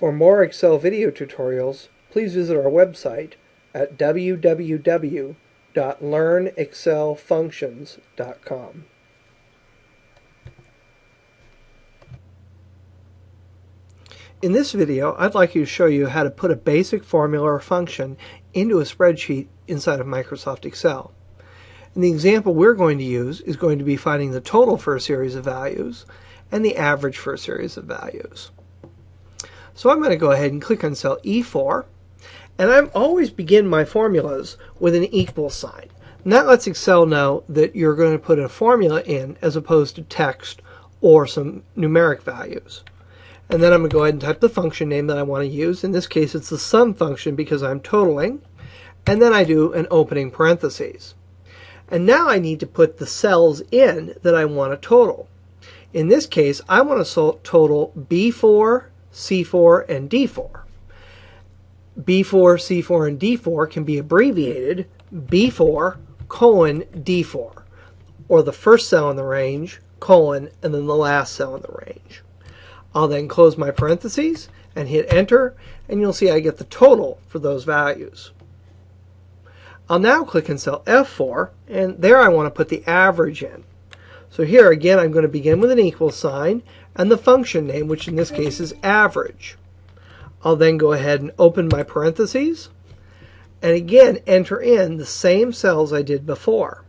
For more Excel video tutorials, please visit our website at www.learnexcelfunctions.com. In this video, I'd like to show you how to put a basic formula or function into a spreadsheet inside of Microsoft Excel. And the example we're going to use is going to be finding the total for a series of values and the average for a series of values. So I'm going to go ahead and click on cell E4, and I always begin my formulas with an equal sign. And that lets Excel know that you're going to put a formula in as opposed to text or some numeric values. And then I'm going to go ahead and type the function name that I want to use. In this case, it's the sum function because I'm totaling. And then I do an opening parentheses. And now I need to put the cells in that I want to total. In this case, I want to total B4, C4, and D4. B4, C4, and D4 can be abbreviated B4, D4. Or the first cell in the range, and then the last cell in the range. I'll then close my parentheses and hit enter, and you'll see I get the total for those values. I'll now click on cell F4, and there I want to put the average in. So here again I'm going to begin with an equal sign and the function name, which in this case is average. I'll then go ahead and open my parentheses and again enter in the same cells I did before.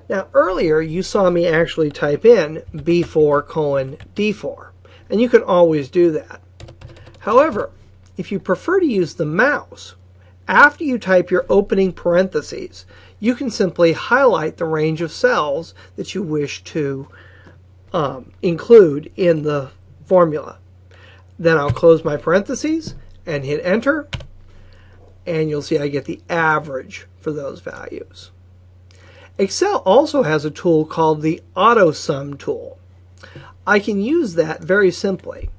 Now earlier you saw me actually type in B4, D4. And you can always do that. However, if you prefer to use the mouse, after you type your opening parentheses, you can simply highlight the range of cells that you wish to include in the formula. Then I'll close my parentheses and hit enter, and you'll see I get the average for those values. Excel also has a tool called the AutoSum tool. I can use that very simply.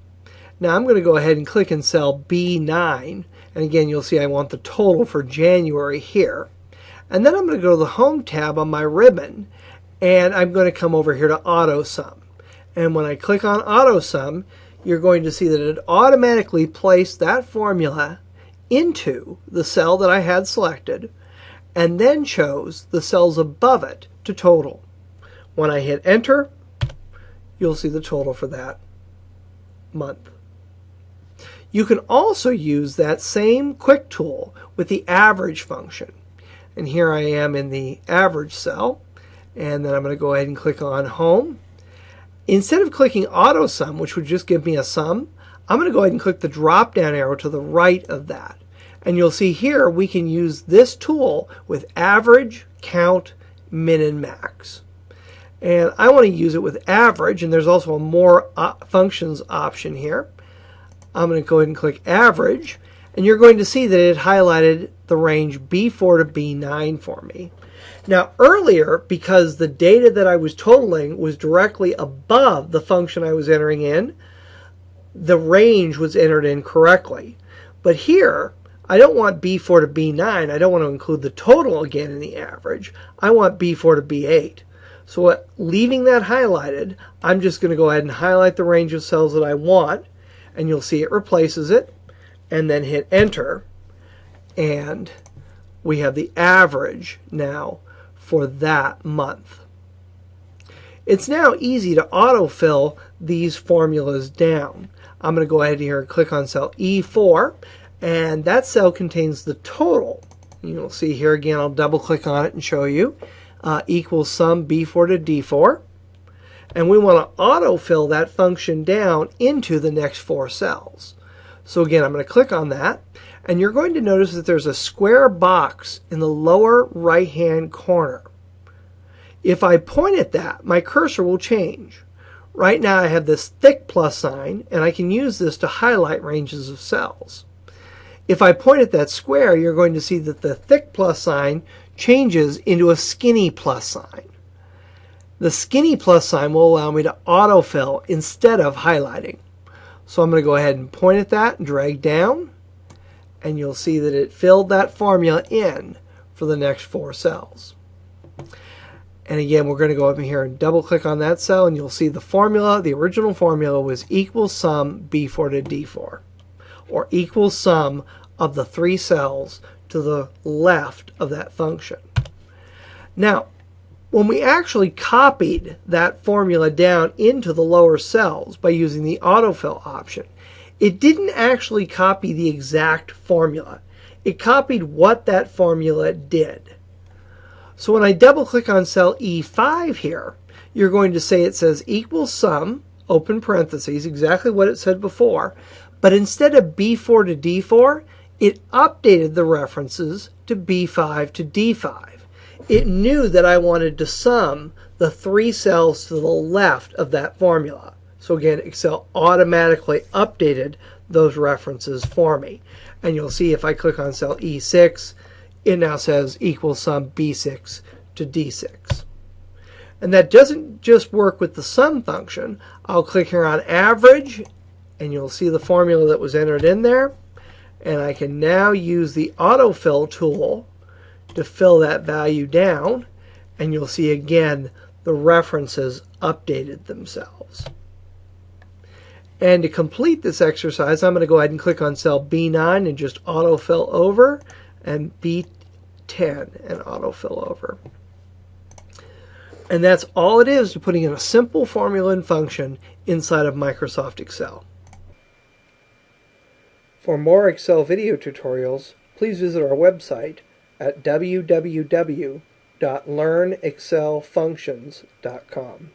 Now I'm going to go ahead and click in cell B9, and again you'll see I want the total for January here. And then I'm going to go to the Home tab on my ribbon, and I'm going to come over here to AutoSum. And when I click on AutoSum, you're going to see that it automatically placed that formula into the cell that I had selected, and then chose the cells above it to total. When I hit enter, you'll see the total for that month. You can also use that same quick tool with the average function. And here I am in the average cell, and then I'm going to go ahead and click on Home. Instead of clicking AutoSum, which would just give me a sum, I'm going to go ahead and click the drop down arrow to the right of that. And you'll see here we can use this tool with average, count, min, and max. And I want to use it with average, and there's also a more functions option here. I'm going to go ahead and click average, and you're going to see that it highlighted the range B4 to B9 for me. Now earlier, because the data that I was totaling was directly above the function I was entering in, the range was entered in correctly. But here, I don't want B4 to B9. I don't want to include the total again in the average. I want B4 to B8. So leaving that highlighted, I'm just going to go ahead and highlight the range of cells that I want, and you'll see it replaces it, and then hit enter, and we have the average now for that month. It's now easy to autofill these formulas down. I'm going to go ahead here and click on cell E4, and that cell contains the total. You'll see here again, I'll double click on it and show you. Equals sum B4 to D4, and we want to autofill that function down into the next four cells. So again, I'm going to click on that, and you're going to notice that there's a square box in the lower right hand corner. If I point at that, my cursor will change. Right now I have this thick plus sign, and I can use this to highlight ranges of cells. If I point at that square, you're going to see that the thick plus sign changes into a skinny plus sign. The skinny plus sign will allow me to autofill instead of highlighting. So I'm going to go ahead and point at that and drag down, and you'll see that it filled that formula in for the next four cells. And again, we're going to go up in here and double click on that cell, and you'll see the formula, the original formula was equals sum B4 to D4. or equals sum of the three cells to the left of that function. Now, when we actually copied that formula down into the lower cells by using the autofill option, it didn't actually copy the exact formula. It copied what that formula did. So when I double click on cell E5 here, you're going to say it says equals sum, open parentheses, exactly what it said before, but instead of B4 to D4, it updated the references to B5 to D5. It knew that I wanted to sum the three cells to the left of that formula. So again, Excel automatically updated those references for me. And you'll see if I click on cell E6, it now says equals sum B6 to D6. And that doesn't just work with the sum function. I'll click here on average, and you'll see the formula that was entered in there. And I can now use the autofill tool to fill that value down, and you'll see again the references updated themselves. And to complete this exercise, I'm going to go ahead and click on cell B9 and just autofill over, and B10 and autofill over. And that's all it is to putting in a simple formula and function inside of Microsoft Excel. For more Excel video tutorials, please visit our website at www.learnexcelfunctions.com.